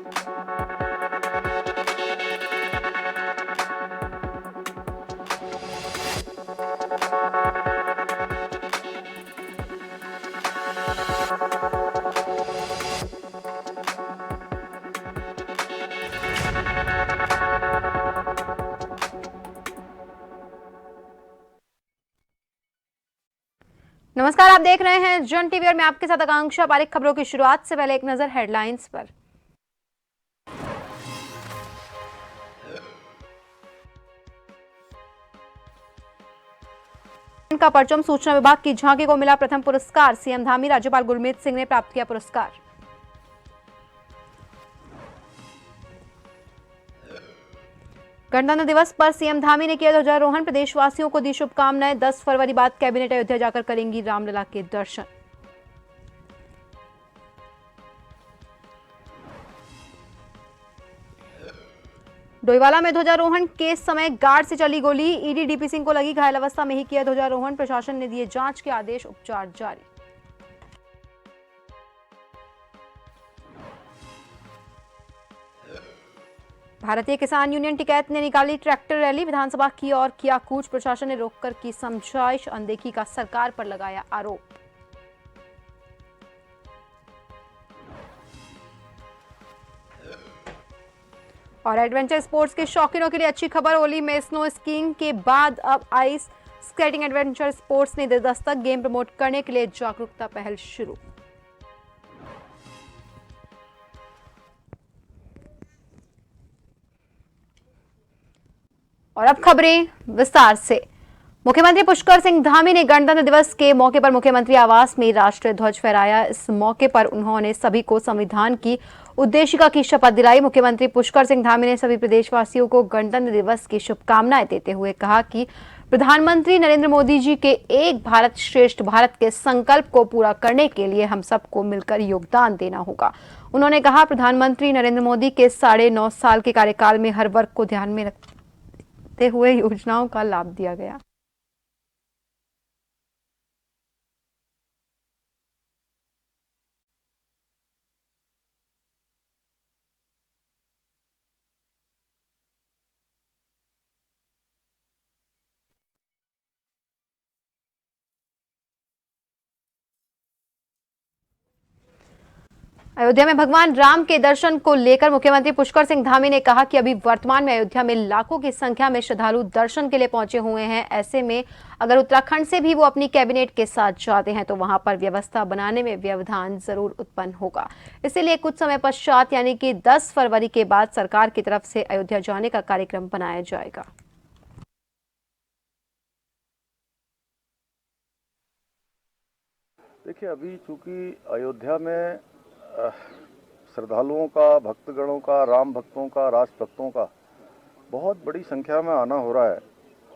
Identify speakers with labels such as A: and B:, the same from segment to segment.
A: नमस्कार, आप देख रहे हैं जन टीवी और मैं आपके साथ आकांक्षा पारिक। खबरों की शुरुआत से पहले एक नजर हेडलाइंस पर। का परचम, सूचना विभाग की झांकी को मिला प्रथम पुरस्कार। सीएम धामी, राज्यपाल गुरमीत सिंह ने प्राप्त किया पुरस्कार। गणतंत्र दिवस पर सीएम धामी ने किया ध्वजारोहण, प्रदेशवासियों को दी शुभकामनाएं। 10 फरवरी बाद कैबिनेट अयोध्या जाकर करेंगी रामलला के दर्शन। डोईवाला में ध्वजारोहण के समय गार्ड से चली गोली, ईडी डीपी सिंह को लगी, घायल अवस्था में ही किया ध्वजारोहण। प्रशासन ने दिए जांच के आदेश, उपचार जारी। भारतीय किसान यूनियन टिकैत ने निकाली ट्रैक्टर रैली, विधानसभा की ओर किया कूच। प्रशासन ने रोककर की समझाइश, अनदेखी का सरकार पर लगाया आरोप। और एडवेंचर स्पोर्ट्स के शौकीनों के लिए अच्छी खबर, होली में स्नो स्कीइंग के बाद अब आइस स्केटिंग एडवेंचर स्पोर्ट्स ने दे दस्तक। गेम प्रमोट करने के लिए जागरूकता पहल शुरू। और अब खबरें विस्तार से। मुख्यमंत्री पुष्कर सिंह धामी ने गणतंत्र दिवस के मौके पर मुख्यमंत्री आवास में राष्ट्रीय ध्वज फहराया। इस मौके पर उन्होंने सभी को संविधान की उद्देशिका की शपथ दिलाई। मुख्यमंत्री पुष्कर सिंह धामी ने सभी प्रदेशवासियों को गणतंत्र दिवस की शुभकामनाएं देते हुए कहा कि प्रधानमंत्री नरेंद्र मोदी जी के एक भारत श्रेष्ठ भारत के संकल्प को पूरा करने के लिए हम सबको मिलकर योगदान देना होगा। उन्होंने कहा, प्रधानमंत्री नरेंद्र मोदी के 9.5 साल के कार्यकाल में हर वर्ग को ध्यान में रखते हुए योजनाओं का लाभ दिया गया। अयोध्या में भगवान राम के दर्शन को लेकर मुख्यमंत्री पुष्कर सिंह धामी ने कहा कि अभी वर्तमान में अयोध्या में लाखों की संख्या में श्रद्धालु दर्शन के लिए पहुंचे हुए हैं। ऐसे में अगर उत्तराखंड से भी वो अपनी कैबिनेट के साथ जाते हैं तो वहां पर व्यवस्था बनाने में व्यवधान जरूर उत्पन्न होगा। इसीलिए कुछ समय पश्चात यानी कि 10 फरवरी के बाद सरकार की तरफ से अयोध्या जाने का कार्यक्रम बनाया जाएगा।
B: देखिए, अभी चूंकि अयोध्या में श्रद्धालुओं का, भक्तगणों का, राम भक्तों का, राष्ट्र भक्तों का बहुत बड़ी संख्या में आना हो रहा है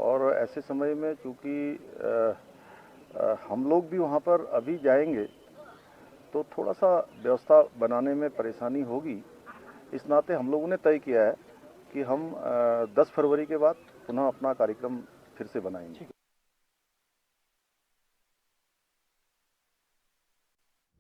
B: और ऐसे समय में चूंकि हम लोग भी वहाँ पर अभी जाएंगे तो थोड़ा सा व्यवस्था बनाने में परेशानी होगी। इस नाते हम लोगों ने तय किया है कि हम 10 फरवरी के बाद पुनः अपना कार्यक्रम फिर से बनाएंगे।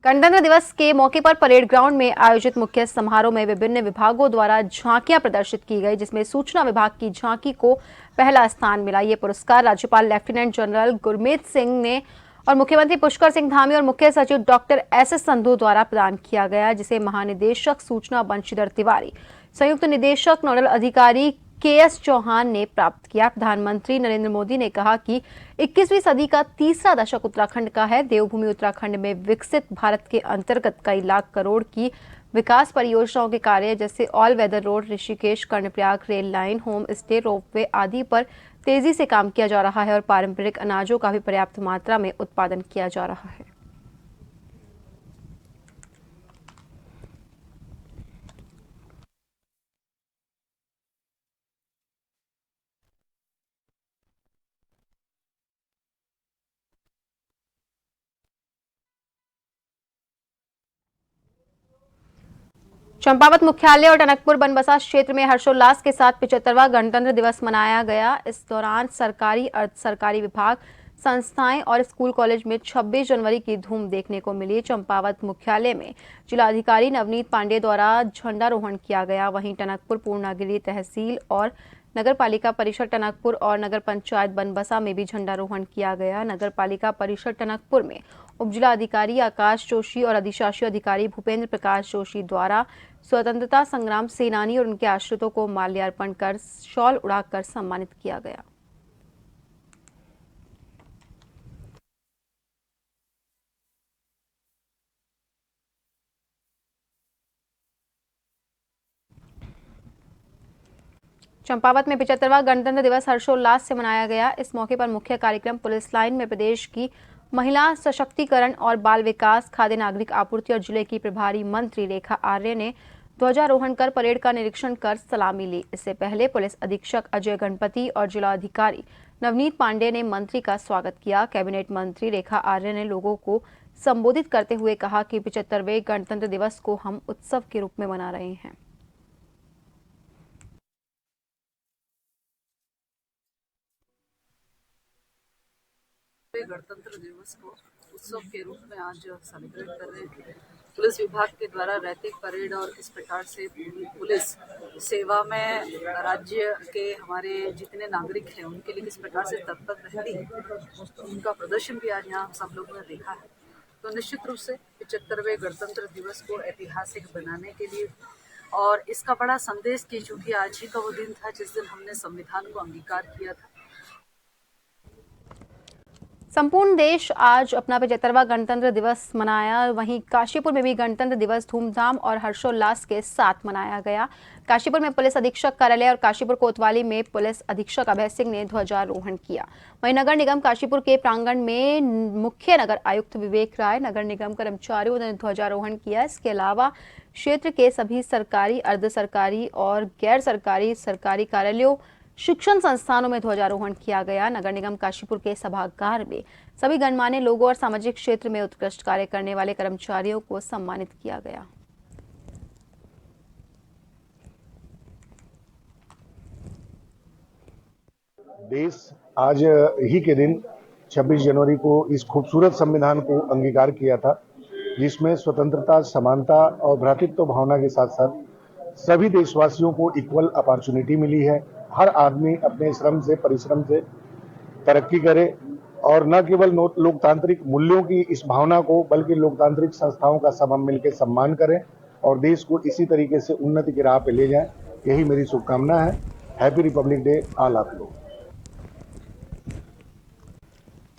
A: गणतंत्र दिवस के मौके पर परेड ग्राउंड में आयोजित मुख्य समारोह में विभिन्न विभागों द्वारा झांकियां प्रदर्शित की गई, जिसमें सूचना विभाग की झांकी को पहला स्थान मिला। ये पुरस्कार राज्यपाल लेफ्टिनेंट जनरल गुरमीत सिंह ने और मुख्यमंत्री पुष्कर सिंह धामी और मुख्य सचिव डॉक्टर एस.एस. संधू द्वारा प्रदान किया गया, जिसे महानिदेशक सूचना बंशीधर तिवारी, संयुक्त निदेशक नोडल अधिकारी के.एस. चौहान ने प्राप्त किया। प्रधानमंत्री नरेंद्र मोदी ने कहा कि 21वीं सदी का तीसरा दशक उत्तराखंड का है। देवभूमि उत्तराखंड में विकसित भारत के अंतर्गत कई लाख करोड़ की विकास परियोजनाओं के कार्य जैसे all weather road, Rishikesh Karnaprayag rail line, home stay, ropeway आदि पर तेजी से काम किया जा रहा है और पारंपरिक अनाजों का भी पर्याप्त मात्रा में उत्पादन किया जा रहा है। चंपावत मुख्यालय और टनकपुर बनबसा क्षेत्र में हर्षोल्लास के साथ 75वां गणतंत्र दिवस मनाया गया। इस दौरान सरकारी, अर्ध सरकारी विभाग, संस्थाएं और स्कूल कॉलेज में 26 जनवरी की धूम देखने को मिली। चंपावत मुख्यालय में जिलाधिकारी नवनीत पांडे द्वारा झंडारोहण किया गया। वहीं टनकपुर, पूर्णागिरी तहसील और नगर पालिका परिषद टनकपुर और नगर पंचायत बनबसा में भी झंडारोहण किया गया। नगर पालिका परिषद टनकपुर में उपजिला अधिकारी आकाश जोशी और अधिशासी अधिकारी भूपेंद्र प्रकाश जोशी द्वारा स्वतंत्रता संग्राम सेनानी और उनके आश्रितों को माल्यार्पण कर शॉल उड़ाकर सम्मानित किया गया। चंपावत में 75वां गणतंत्र दिवस हर्षोल्लास से मनाया गया। इस मौके पर मुख्य कार्यक्रम पुलिस लाइन में प्रदेश की महिला सशक्तिकरण और बाल विकास, खाद्य नागरिक आपूर्ति और जिले की प्रभारी मंत्री रेखा आर्य ने ध्वजारोहण कर परेड का निरीक्षण कर सलामी ली। इससे पहले पुलिस अधीक्षक अजय गणपति और जिलाधिकारी नवनीत पांडे ने मंत्री का स्वागत किया। कैबिनेट मंत्री रेखा आर्य ने लोगों को संबोधित करते हुए कहा कि 75वें गणतंत्र दिवस को हम उत्सव के रूप में मना रहे हैं।
C: गणतंत्र दिवस को उत्सव के रूप में आज सेलिब्रेट कर रहे हैं। पुलिस विभाग के द्वारा रैतिक परेड और इस प्रकार से पुलिस सेवा में राज्य के हमारे जितने नागरिक हैं उनके लिए किस प्रकार से तत्पर रहती है उनका प्रदर्शन भी आज यहाँ सब लोगों ने देखा है। तो निश्चित रूप से 75वें गणतंत्र दिवस को ऐतिहासिक बनाने के लिए और इसका बड़ा संदेश कि चूंकि आज ही का वो दिन था जिस दिन हमने संविधान को अंगीकार किया था।
A: संपूर्ण देश आज अपना 75वां गणतंत्र दिवस मनाया। वहीं काशीपुर में भी गणतंत्र दिवस धूमधाम और हर्षोल्लास के साथ मनाया गया। काशीपुर में पुलिस अधीक्षक कार्यालय और काशीपुर कोतवाली में पुलिस अधीक्षक अभय सिंह ने ध्वजारोहण किया। वहीं नगर निगम काशीपुर के प्रांगण में मुख्य नगर आयुक्त विवेक राय, नगर निगम कर्मचारियों ने ध्वजारोहण किया। इसके अलावा क्षेत्र के सभी सरकारी, अर्ध सरकारी और गैर सरकारी कार्यालयों, शिक्षण संस्थानों में ध्वजारोहण किया गया। नगर निगम काशीपुर के सभागार में सभी गणमान्य लोगों और सामाजिक क्षेत्र में उत्कृष्ट कार्य करने वाले कर्मचारियों को सम्मानित किया गया।
D: देश आज ही के दिन 26 जनवरी को इस खूबसूरत संविधान को अंगीकार किया था, जिसमें स्वतंत्रता, समानता और भ्रातृत्व भावना के साथ साथ सभी देशवासियों को इक्वल अपॉर्चुनिटी मिली है। हर आदमी अपने श्रम से, परिश्रम से तरक्की करे और न केवल लोकतांत्रिक मूल्यों की इस भावना को बल्कि लोकतांत्रिक संस्थाओं का सब मिलकर सम्मान करें और देश को इसी तरीके से उन्नति की राह पे ले जाएं। यही मेरी शुभकामना है। हैप्पी रिपब्लिक डे ऑल आप लोग।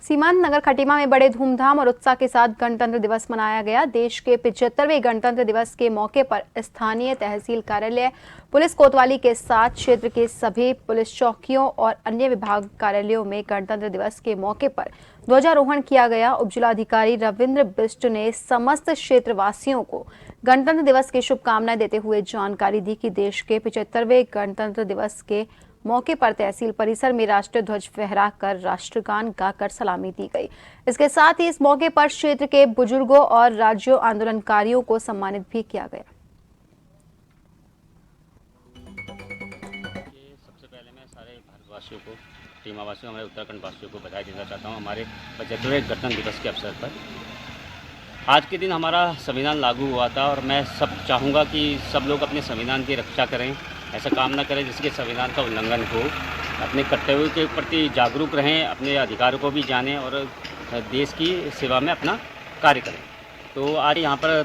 A: सीमांत नगर खटीमा में बड़े धूमधाम और उत्साह के साथ गणतंत्र दिवस मनाया गया। देश के 75वें गणतंत्र दिवस के मौके पर स्थानीय तहसील कार्यालय, पुलिस कोतवाली के साथ क्षेत्र के सभी पुलिस चौकियों और अन्य विभाग कार्यालयों में गणतंत्र दिवस के मौके पर ध्वजारोहण किया गया। उपजिलाधिकारी रविंद्र बिष्ट ने समस्त क्षेत्रवासियों को गणतंत्र दिवस की शुभकामनाएं देते हुए जानकारी दी कि देश के 75वें गणतंत्र दिवस के मौके पर तहसील परिसर में राष्ट्रीय ध्वज फहराकर राष्ट्रगान गाकर सलामी दी गई। इसके साथ ही इस मौके पर क्षेत्र के बुजुर्गों और राज्य आंदोलनकारियों को सम्मानित भी किया गया।
E: सबसे पहले मैं सारे भारतवासियों को, सीमावासियों, हमारे उत्तराखंड वासियों को बधाई देना चाहता हूँ हमारे 75वें गणतंत्र दिवस के अवसर पर। आज के दिन हमारा संविधान लागू हुआ था और मैं सब चाहूँगा कि सब लोग अपने संविधान की रक्षा करें, ऐसा काम ना करें जिसके संविधान का उल्लंघन हो। अपने कर्तव्यों के प्रति जागरूक रहें, अपने अधिकारों को भी जानें और देश की सेवा में अपना कार्य करें। तो आज यहाँ पर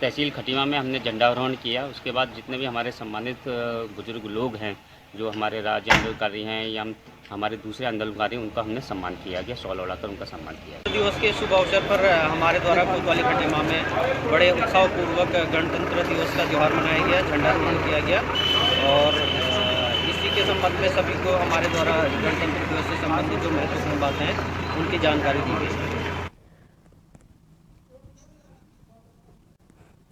E: तहसील खटीमा में हमने झंडारोहण किया। उसके बाद जितने भी हमारे सम्मानित बुजुर्ग लोग हैं, जो हमारे राज्य आंदोलनकारी हैं या हमारे दूसरे आंदोलनकारी, उनका हमने सम्मान किया गया, शॉल ओढ़ाकर उनका सम्मान किया।
F: दिवस के शुभ अवसर पर हमारे द्वारा कोतवाली खटीमा में बड़े उत्साहपूर्वक गणतंत्र दिवस का त्यौहार मनाया गया, झंडारोहण किया गया और इसी के संबंध में सभी को हमारे द्वारा गणतंत्र दिवस से संबंधित जो महत्वपूर्ण बातें हैं उनकी जानकारी दी गई।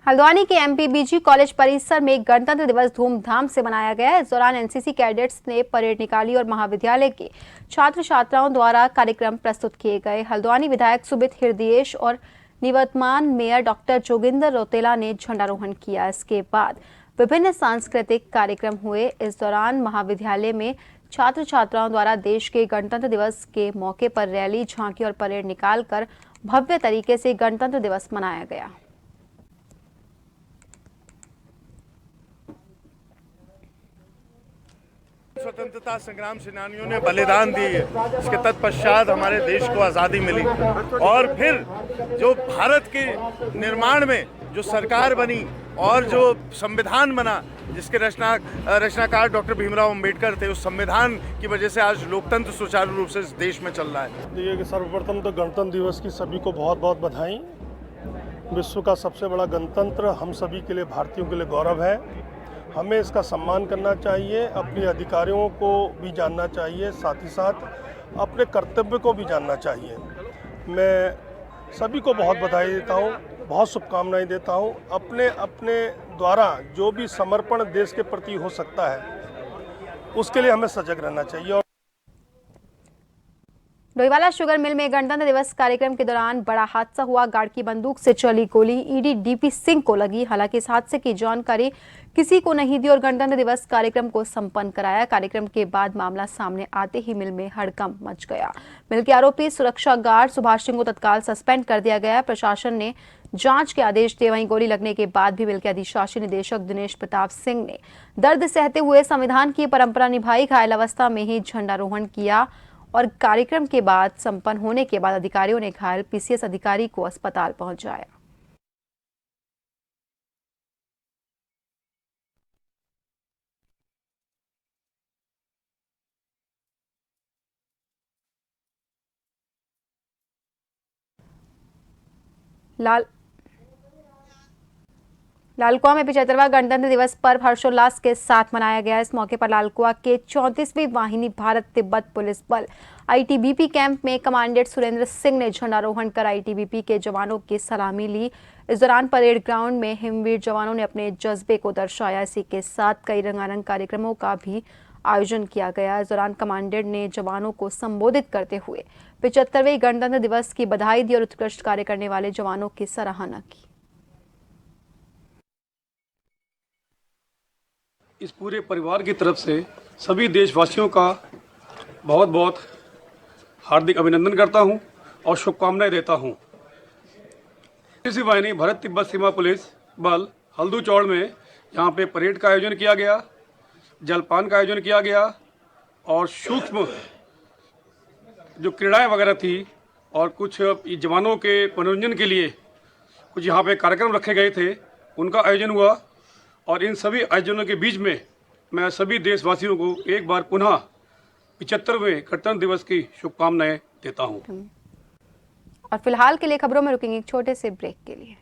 A: हल्द्वानी के एमपीबीजी कॉलेज परिसर में गणतंत्र दिवस धूमधाम से मनाया गया। इस दौरान एनसीसी कैडेट्स ने परेड निकाली और महाविद्यालय के छात्र छात्राओं द्वारा कार्यक्रम प्रस्तुत किए गए। हल्द्वानी विधायक सुबित हृदयेश और निवर्तमान मेयर डॉक्टर जोगिंदर रौतेला ने झंडारोहण किया। इसके बाद विभिन्न सांस्कृतिक कार्यक्रम हुए। इस दौरान महाविद्यालय में छात्र छात्राओं द्वारा देश के गणतंत्र दिवस के मौके पर रैली, झांकी और परेड निकालकर भव्य तरीके से गणतंत्र दिवस मनाया गया।
G: स्वतंत्रता संग्राम सेनानियों ने बलिदान दी है, इसके तत्पश्चात हमारे देश को आज़ादी मिली और फिर जो भारत के निर्माण में जो सरकार बनी और जो संविधान बना, जिसके रचनाकार डॉक्टर भीमराव अंबेडकर थे, उस संविधान की वजह से आज लोकतंत्र सुचारू रूप से इस देश में चल रहा है।
H: देखिए कि सर्वप्रथम तो गणतंत्र दिवस की सभी को बहुत बहुत बधाई। विश्व का सबसे बड़ा गणतंत्र हम सभी के लिए, भारतीयों के लिए गौरव है। हमें इसका सम्मान करना चाहिए, अपने अधिकारों को भी जानना चाहिए, साथ ही साथ अपने कर्तव्य को भी जानना चाहिए। मैं सभी को बहुत बधाई देता हूँ, बहुत शुभकामनाएं देता हूँ। अपने अपने द्वारा जो भी समर्पण देश के प्रति हो सकता है, उसके लिए हमें सजग रहना चाहिए।
A: डोईवाला शुगर मिल में गणतंत्र दिवस कार्यक्रम के दौरान बड़ा हादसा हुआ। गार्ड की बंदूक से चली गोली ईडी डीपी सिंह को लगी। हालांकि इस हादसे की जानकारी किसी को नहीं दी और गणतंत्र दिवस कार्यक्रम को संपन्न कराया। कार्यक्रम के बाद मामला सामने आते ही मिल में हड़कंप मच गया। मिल के आरोपी सुरक्षा गार्ड सुभाष सिंह को तत्काल सस्पेंड कर दिया गया। प्रशासन ने जांच के आदेश दिए। वहीं गोली लगने के बाद भी मिल के अधिशासी निदेशक दिनेश प्रताप सिंह ने दर्द सहते हुए संविधान की परंपरा निभाई। घायल अवस्था में ही झंडारोहण किया और कार्यक्रम के बाद संपन्न होने के बाद अधिकारियों ने घायल पीसीएस अधिकारी को अस्पताल पहुंचाया। लालकुआ में 75वां गणतंत्र दिवस पर्व हर्षोल्लास के साथ मनाया गया। इस मौके पर लालकुआ के 34वीं वाहिनी भारत तिब्बत पुलिस बल आईटीबीपी कैंप में कमांडेंट सुरेंद्र सिंह ने झंडारोहण कर आईटीबीपी के जवानों की सलामी ली। इस दौरान परेड ग्राउंड में हिमवीर जवानों ने अपने जज्बे को दर्शाया। इसी के साथ कई रंगारंग कार्यक्रमों का भी आयोजन किया गया। इस दौरान कमांडेंट ने जवानों को संबोधित करते हुए 75वें गणतंत्र दिवस की बधाई दी और उत्कृष्ट कार्य करने वाले जवानों की सराहना की।
H: इस पूरे परिवार की तरफ से सभी देशवासियों का बहुत बहुत हार्दिक अभिनंदन करता हूं और शुभकामनाएं देता हूं। इसी वाहिनी भारत तिब्बत सीमा पुलिस बल हल्दू चौड़ में यहाँ पे परेड का आयोजन किया गया, जलपान का आयोजन किया गया और सूक्ष्म जो क्रीड़ाएं वगैरह थी और कुछ जवानों के मनोरंजन के लिए कुछ यहाँ पे कार्यक्रम रखे गए थे, उनका आयोजन हुआ। और इन सभी आयोजनों के बीच में मैं सभी देशवासियों को एक बार पुनः 75वें गणतंत्र दिवस की शुभकामनाएं देता हूं।
A: और फिलहाल के लिए खबरों में रुकेंगे एक छोटे से ब्रेक के लिए।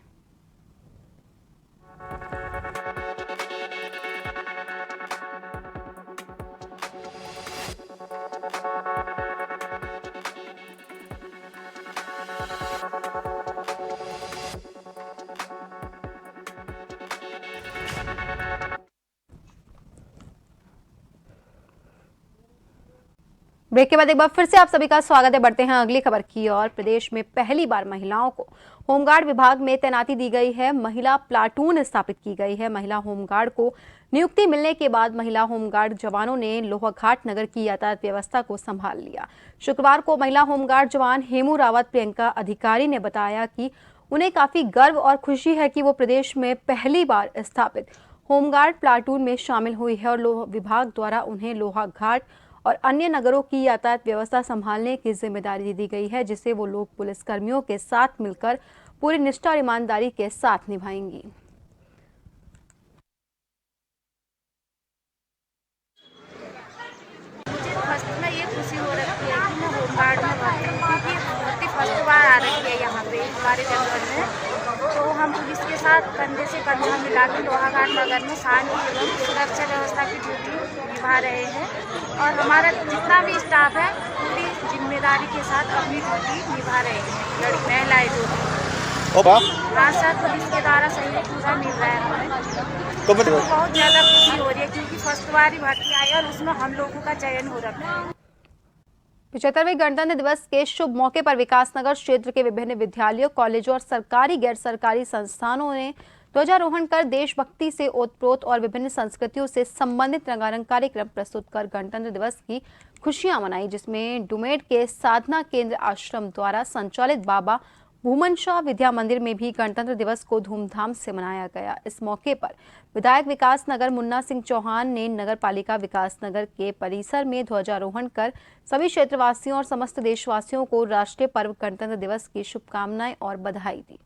A: ब्रेक के बाद एक बार फिर से आप सभी का स्वागत है। बढ़ते हैं अगली खबर की ओर। प्रदेश में पहली बार महिलाओं को होमगार्ड विभाग में तैनाती दी गई है। महिला प्लाटून स्थापित की गई है। महिला होमगार्ड को नियुक्ति मिलने के बाद महिला होमगार्ड जवानों ने लोहाघाट नगर की यातायात व्यवस्था को संभाल लिया। शुक्रवार को महिला होमगार्ड जवान हेमू रावत प्रियंका अधिकारी ने बताया कि उन्हें काफी गर्व और खुशी है कि वो प्रदेश में पहली बार स्थापित होमगार्ड प्लाटून में शामिल हुई है और विभाग द्वारा उन्हें लोहाघाट और अन्य नगरों की यातायात व्यवस्था संभालने की जिम्मेदारी दी गई है, जिसे वो लोग पुलिस कर्मियों के साथ मिलकर पूरी निष्ठा और ईमानदारी के साथ निभाएंगी।
I: फर्स्ट में ये खुशी हो रही है कि मैं होमगार्ड में भर्ती हूँ, क्योंकि भर्ती फर्स्ट बार आ रही है यहाँ पे हमारे जनपद में। तो हम पुलिस के साथ कंधे से कंधा मिला के लोहाघाट नगर में शांति एवं सुरक्षा व्यवस्था की ड्यूटी निभा रहे हैं और हमारा जितना भी स्टाफ है पूरी जिम्मेदारी के साथ अपनी ड्यूटी निभा रहे हैं। लड़की महिलाएं जो हाँ सर, पुलिस के द्वारा सहयोग पूरा मिल रहा है हमें। तो बहुत ज़्यादा खुशी हो रही है क्योंकि फर्स्ट बार ही भर्ती आई और उसमें हम लोगों का चयन हो रहा है।
A: 75वें गणतंत्र दिवस के शुभ मौके पर विकासनगर क्षेत्र के विभिन्न विद्यालयों, कॉलेजों और सरकारी गैर सरकारी संस्थानों ने ध्वजारोहण कर देशभक्ति से ओतप्रोत और विभिन्न संस्कृतियों से संबंधित रंगारंग कार्यक्रम प्रस्तुत कर गणतंत्र दिवस की खुशियां मनाई, जिसमें डुमेड के साधना केंद्र आश्रम द्वारा संचालित बाबा भूमन शाह विद्या मंदिर में भी गणतंत्र दिवस को धूमधाम से मनाया गया। इस मौके पर विधायक विकास नगर मुन्ना सिंह चौहान ने नगर पालिका विकास नगर के परिसर में ध्वजारोहण कर सभी क्षेत्रवासियों और समस्त देशवासियों को राष्ट्रीय पर्व गणतंत्र दिवस की शुभकामनाएं और बधाई दी।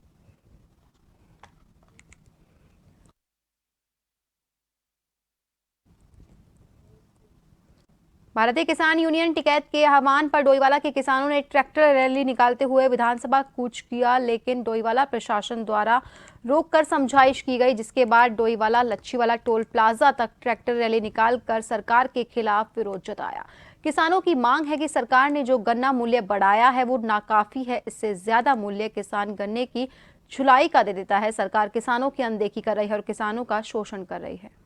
A: भारतीय किसान यूनियन टिकैत के आह्वान पर डोईवाला के किसानों ने ट्रैक्टर रैली निकालते हुए विधानसभा कूच किया, लेकिन डोईवाला प्रशासन द्वारा रोककर समझाइश की गई, जिसके बाद डोईवाला लच्छीवाला टोल प्लाजा तक ट्रैक्टर रैली निकालकर सरकार के खिलाफ विरोध जताया। किसानों की मांग है कि सरकार ने जो गन्ना मूल्य बढ़ाया है वो नाकाफी है, इससे ज्यादा मूल्य किसान गन्ने की छुलाई का दे देता है। सरकार किसानों की अनदेखी कर रही है और किसानों का शोषण कर रही है।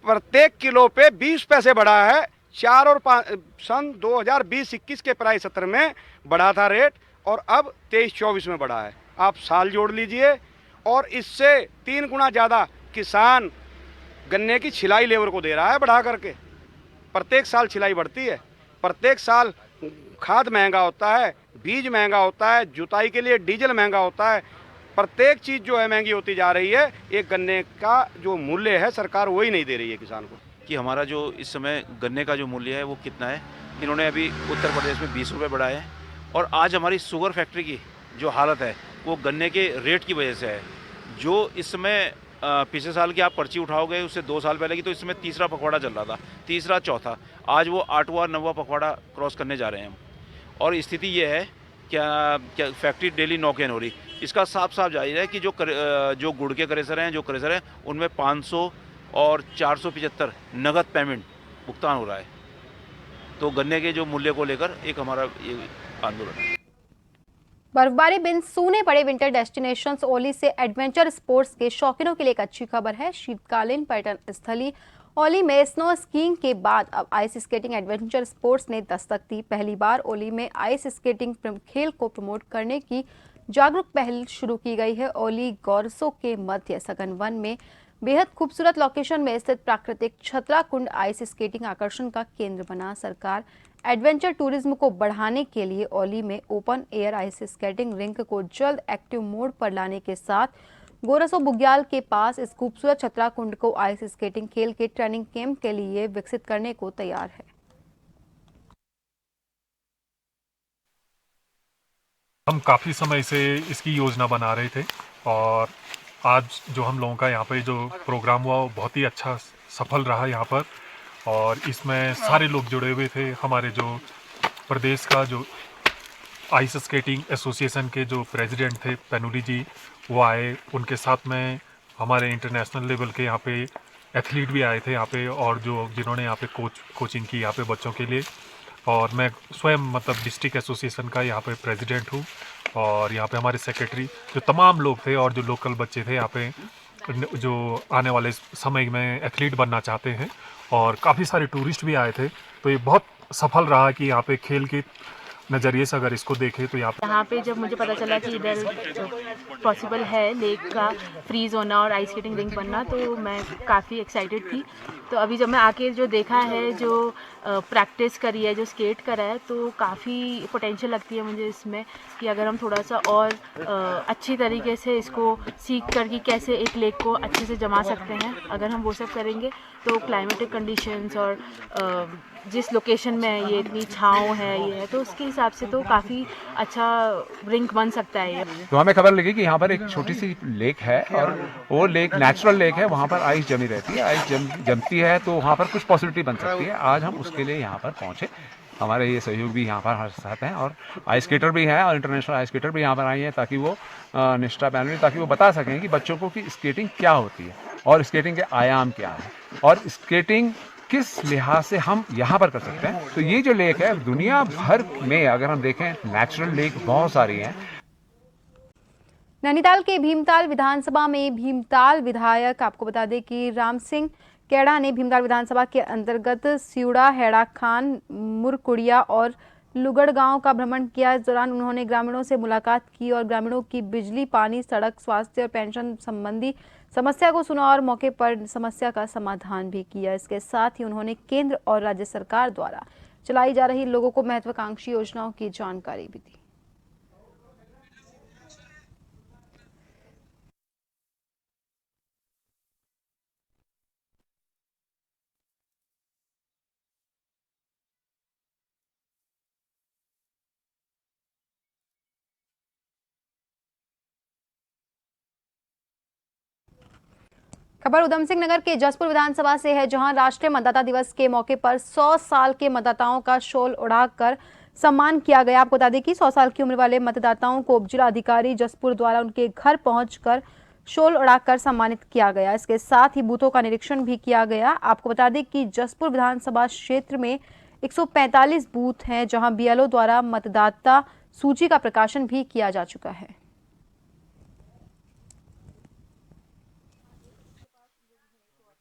J: प्रत्येक किलो पे 20 पैसे बढ़ा है। 4 और 5 सन 2020-21 के प्राइस सत्र में बढ़ा था रेट और अब 23-24 में बढ़ा है। आप साल जोड़ लीजिए और इससे 3 गुना ज़्यादा किसान गन्ने की छिलाई लेबर को दे रहा है बढ़ा करके। प्रत्येक साल छिलाई बढ़ती है, प्रत्येक साल खाद महंगा होता है, बीज महंगा होता है, जुताई के लिए डीजल महंगा होता है, प्रत्येक चीज़ जो है महंगी होती जा रही है। एक गन्ने का जो मूल्य है सरकार वही नहीं दे रही है किसान को।
K: कि हमारा जो इस समय गन्ने का जो मूल्य है वो कितना है। इन्होंने अभी उत्तर प्रदेश में 20 रुपये बढ़ाए हैं और आज हमारी शुगर फैक्ट्री की जो हालत है वो गन्ने के रेट की वजह से है। जो इस समय पिछले साल की आप पर्ची उठाओगे उससे 2 साल पहले की, तो इस समय तीसरा पखवाड़ा चल रहा था, तीसरा चौथा, आज वो 8वां 9वां पखवाड़ा क्रॉस करने जा रहे हैं हम। और स्थिति ये है क्या फैक्ट्री डेली नॉक-इन हो रही। इसका साफ साफ जाहिर है कि जो गुड़ के क्रेशर हैं, जो क्रेशर हैं, उनमें 500 और 475 नगद पेमेंट भुगतान हो रहा है। तो गन्ने के जो मूल्य को लेकर एक हमारा ये आंदोलन है।
A: बर्फबारी बिन सूने पड़े विंटर डेस्टिनेशंस ओली से एडवेंचर स्पोर्ट्स के शौकीनों के लिए एक अच्छी खबर है। शीतकालीन पर्यटन स्थली ओली में स्नो स्कीइंग के बाद अब आइस स्केटिंग एडवेंचर स्पोर्ट्स ने दस्तक दी। पहली बार ओली में आइस स्केटिंग खेल को प्रमोट करने की जागरूक पहल शुरू की गई है। ओली गौरसो के मध्य सघन वन में बेहद खूबसूरत लोकेशन में स्थित प्राकृतिक छतरा कुंड आइस स्केटिंग आकर्षण का केंद्र बना। सरकार एडवेंचर टूरिज्म को बढ़ाने के लिए ओली में open air ice skating rink को जल्द एक्टिव मोड पर लाने के साथ गोरसो बुग्याल के पास इस खूबसूरत छतरा कुंड को आइस स्केटिंग खेल के ट्रेनिंग कैंप के लिए विकसित करने को तैयार है।
L: हम काफ़ी समय से इसकी योजना बना रहे थे और आज जो हम लोगों का यहाँ पे जो प्रोग्राम हुआ वो बहुत ही अच्छा सफल रहा यहाँ पर। और इसमें सारे लोग जुड़े हुए थे। हमारे जो प्रदेश का जो आइस स्केटिंग एसोसिएशन के जो प्रेसिडेंट थे पेनुली जी, वो आए। उनके साथ में हमारे इंटरनेशनल लेवल के यहाँ पे एथलीट भी आए थे यहाँ पे, और जो जिन्होंने यहाँ पे कोचिंग की यहाँ पे बच्चों के लिए। और मैं स्वयं मतलब डिस्ट्रिक्ट एसोसिएशन का यहाँ पे प्रेसिडेंट हूँ। और यहाँ पे हमारे सेक्रेटरी जो तमाम लोग थे और जो लोकल बच्चे थे यहाँ पे जो आने वाले समय में एथलीट बनना चाहते हैं, और काफ़ी सारे टूरिस्ट भी आए थे। तो ये बहुत सफल रहा कि यहाँ पे खेल के नज़रिए से अगर इसको देखें तो यहाँ
M: पे जब मुझे पता चला कि इधर पॉसिबल है लेक का फ्रीज होना और आइस स्केटिंग रिंक बनना, तो मैं काफ़ी एक्साइटेड थी। तो अभी जब मैं आके जो देखा है, जो प्रैक्टिस करी है, जो स्केट करा है, तो काफ़ी पोटेंशियल लगती है मुझे इसमें कि अगर हम थोड़ा सा और अच्छी तरीके से इसको सीख कर कि कैसे एक लेक को अच्छे से जमा सकते हैं, अगर हम वो सब करेंगे तो क्लाइमेटिक कंडीशंस और जिस लोकेशन में ये इतनी छाँव है ये है, तो उसके हिसाब से तो काफ़ी अच्छा रिंक बन सकता है ये।
N: तो हमें खबर लगी कि यहाँ पर एक छोटी सी लेक है और वो लेक नेचुरल लेक है, वहाँ पर आइस जमी रहती है, आइस जमती है तो वहाँ पर कुछ पॉसिबिलिटी बन सकती है। आज हम उसके लिए यहाँ पर पहुँचे, हमारे ये सहयोग भी यहाँ पर हमारे साथ हैं और आइस स्केटर भी हैं और इंटरनेशनल आइस स्केटर भी यहाँ पर आई हैं, ताकि वो निष्ठा पैनल ताकि वो बता सकें कि बच्चों को कि स्केटिंग क्या होती है और स्केटिंग के आयाम क्या है और स्केटिंग किस लिहाज से हम यहाँ पर कर सकते हैं। तो ये जो लेक है दुनिया भर में अगर हम देखें नेचुरल लेक बहुत सारी हैं।
A: नैनीताल के भीमताल विधानसभा में भीमताल विधायक, आपको बता दें कि राम सिंह केड़ा ने भीमताल विधानसभा के अंतर्गत सिउड़ा, हेड़ा खान, मुरकुड़िया और लुगड़ गांव का भ्रमण किया। इस दौरान उन्होंने ग्रामीणों से मुलाकात की और ग्रामीणों की बिजली, पानी, सड़क, स्वास्थ्य और पेंशन संबंधी समस्या को सुना और मौके पर समस्या का समाधान भी किया। इसके साथ ही उन्होंने केंद्र और राज्य सरकार द्वारा चलाई जा रही लोगों को महत्वाकांक्षी योजनाओं की जानकारी भी दी। खबर उधम सिंह नगर के जसपुर विधानसभा से है, जहां राष्ट्रीय मतदाता दिवस के मौके पर 100 साल के मतदाताओं का शॉल उड़ाकर सम्मान किया गया। आपको बता दें कि 100 साल की उम्र वाले मतदाताओं को जिला अधिकारी जसपुर द्वारा उनके घर पहुंचकर शॉल उड़ाकर सम्मानित किया गया। इसके साथ ही बूथों का निरीक्षण भी किया गया। आपको बता दें कि जसपुर विधानसभा क्षेत्र में 145 बूथ हैं, जहां बीएलओ द्वारा मतदाता सूची का प्रकाशन भी किया जा चुका है।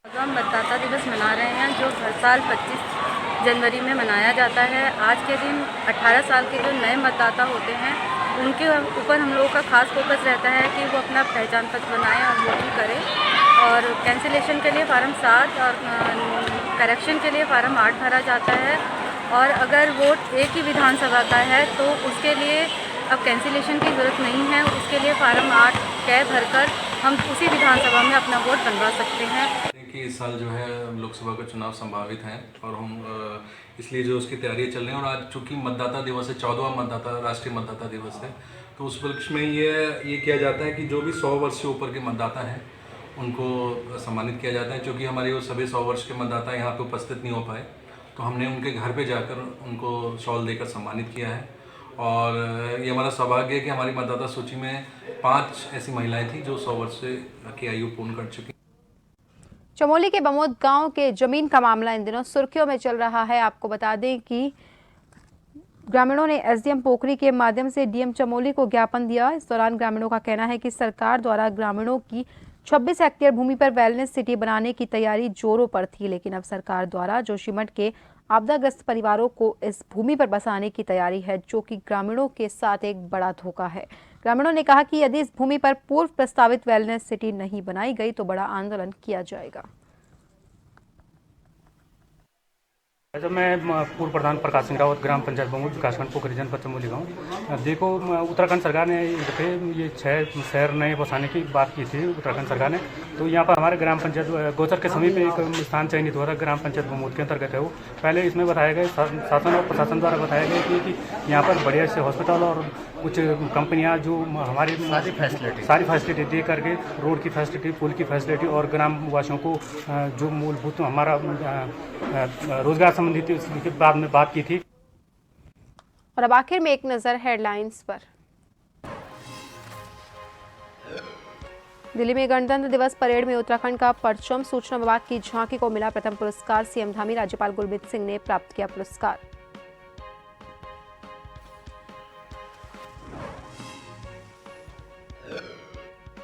O: हम मतदाता दिवस मना रहे हैं, जो हर साल 25 जनवरी में मनाया जाता है। आज के दिन 18 साल के जो नए मतदाता होते हैं उनके ऊपर हम लोगों का खास फोकस रहता है कि वो अपना पहचान पत्र बनाएं और वोटिंग करें। और कैंसिलेशन के लिए फार्म 7 और करेक्शन के लिए फार्म 8 भरा जाता है। और अगर वोट एक ही विधानसभा का है तो उसके लिए अब कैंसिलेशन की ज़रूरत नहीं है। उसके लिए फार्म 8 कै भरकर हम उसी विधानसभा में अपना वोट बनवा सकते हैं।
P: कि इस साल जो है लोकसभा का चुनाव संभावित हैं और हम इसलिए जो उसकी तैयारियां चल रही हैं। और आज चूँकि मतदाता दिवस है, 14वां मतदाता राष्ट्रीय मतदाता दिवस है, तो उस उपलक्ष्य में ये किया जाता है कि जो भी 100 वर्ष से ऊपर के मतदाता हैं उनको सम्मानित किया जाता है। क्योंकि हमारे वो सभी 100 वर्ष के मतदाता यहाँ पे उपस्थित नहीं हो पाए, तो हमने उनके घर पे जाकर उनको शॉल देकर सम्मानित किया है। और ये हमारा सौभाग्य है कि हमारी मतदाता सूची में 5 ऐसी महिलाएं थी जो 100 वर्ष की आयु पूर्ण कर चुकी।
A: चमोली के बमोद गांव के जमीन का मामला इन दिनों सुर्खियों में चल रहा है। आपको बता दें कि ग्रामीणों ने एसडीएम पोखरी के माध्यम से डीएम चमोली को ज्ञापन दिया। इस दौरान ग्रामीणों का कहना है कि सरकार द्वारा ग्रामीणों की 26 हेक्टेयर भूमि पर वेलनेस सिटी बनाने की तैयारी जोरों पर थी, लेकिन अब सरकार द्वारा जोशीमठ के आपदाग्रस्त परिवारों को इस भूमि पर बसाने की तैयारी है, जो कि ग्रामीणों के साथ एक बड़ा धोखा है। ग्रामीणों ने कहा कि यदि इस भूमि पर पूर्व प्रस्तावित वेलनेस सिटी नहीं बनाई गई तो बड़ा आंदोलन किया जाएगा।
Q: जब मैं पूर्व प्रधान प्रकाश सिंह रावत, ग्राम पंचायत बमोद, विकासखंड पोखरी, जनपद चमोली गाँव। देखो, उत्तराखंड सरकार ने ये 6 शहर नए बसाने की बात की थी उत्तराखंड सरकार ने। तो यहाँ पर हमारे ग्राम पंचायत गोचर के समीप एक स्थान चयनित हुआ था, ग्राम पंचायत बमोद के अंतर्गत है वो। पहले इसमें बताया गया, शासन और प्रशासन द्वारा बताया गया कि यहाँ पर बढ़िया से हॉस्पिटल और कुछ कंपनियाँ जो हमारी सारी फैसिलिटी दे करके, रोड की फैसिलिटी, पुल की फैसिलिटी और ग्राम वासियों को जो मूलभूत हमारा रोजगार संबंधित उसके बाद में बात की थी।
A: और अब आखिर में एक नजर हेडलाइंस पर। दिल्ली में गणतंत्र दिवस परेड में उत्तराखंड का परचम, सूचना विभाग की झांकी को मिला प्रथम पुरस्कार। सीएम धामी, राज्यपाल गुरमीत सिंह ने प्राप्त किया पुरस्कार।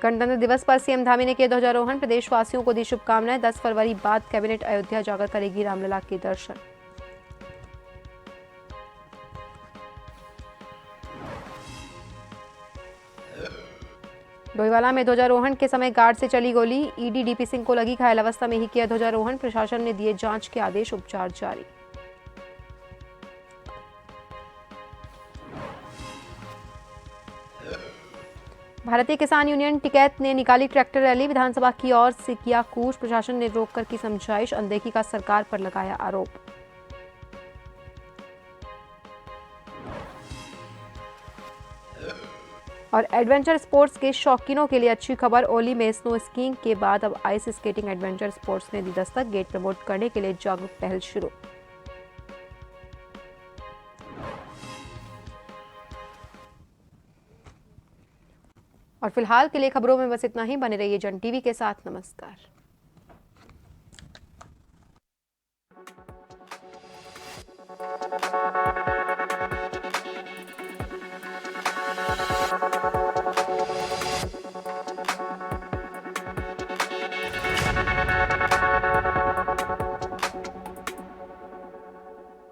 A: गणतंत्र दिवस पर सीएम धामी ने किया ध्वजारोहण, प्रदेशवासियों को दी शुभकामनाएं। 10 फरवरी बाद कैबिनेट अयोध्या जाकर करेगी रामलला के दर्शन। डोईवाला में ध्वजारोहण के समय गार्ड से चली गोली, ईडी डीपी सिंह को लगी, घायल अवस्था में ही किया ध्वजारोहण। प्रशासन ने दिए जांच के आदेश, उपचार जारी। भारतीय किसान यूनियन टिकैत ने निकाली ट्रैक्टर रैली, विधानसभा की ओर से किया कूच। प्रशासन ने रोककर की समझाइश, अनदेखी का सरकार पर लगाया आरोप। और एडवेंचर स्पोर्ट्स के शौकीनों के लिए अच्छी खबर, ओली में स्नो स्कीइंग के बाद अब आइस स्केटिंग एडवेंचर स्पोर्ट्स ने दी दस्तक। गेट प्रमोट करने के लिए जागरूक पहल शुरू। और फिलहाल के लिए खबरों में बस इतना ही। बने रहिए जन टीवी के साथ। नमस्कार।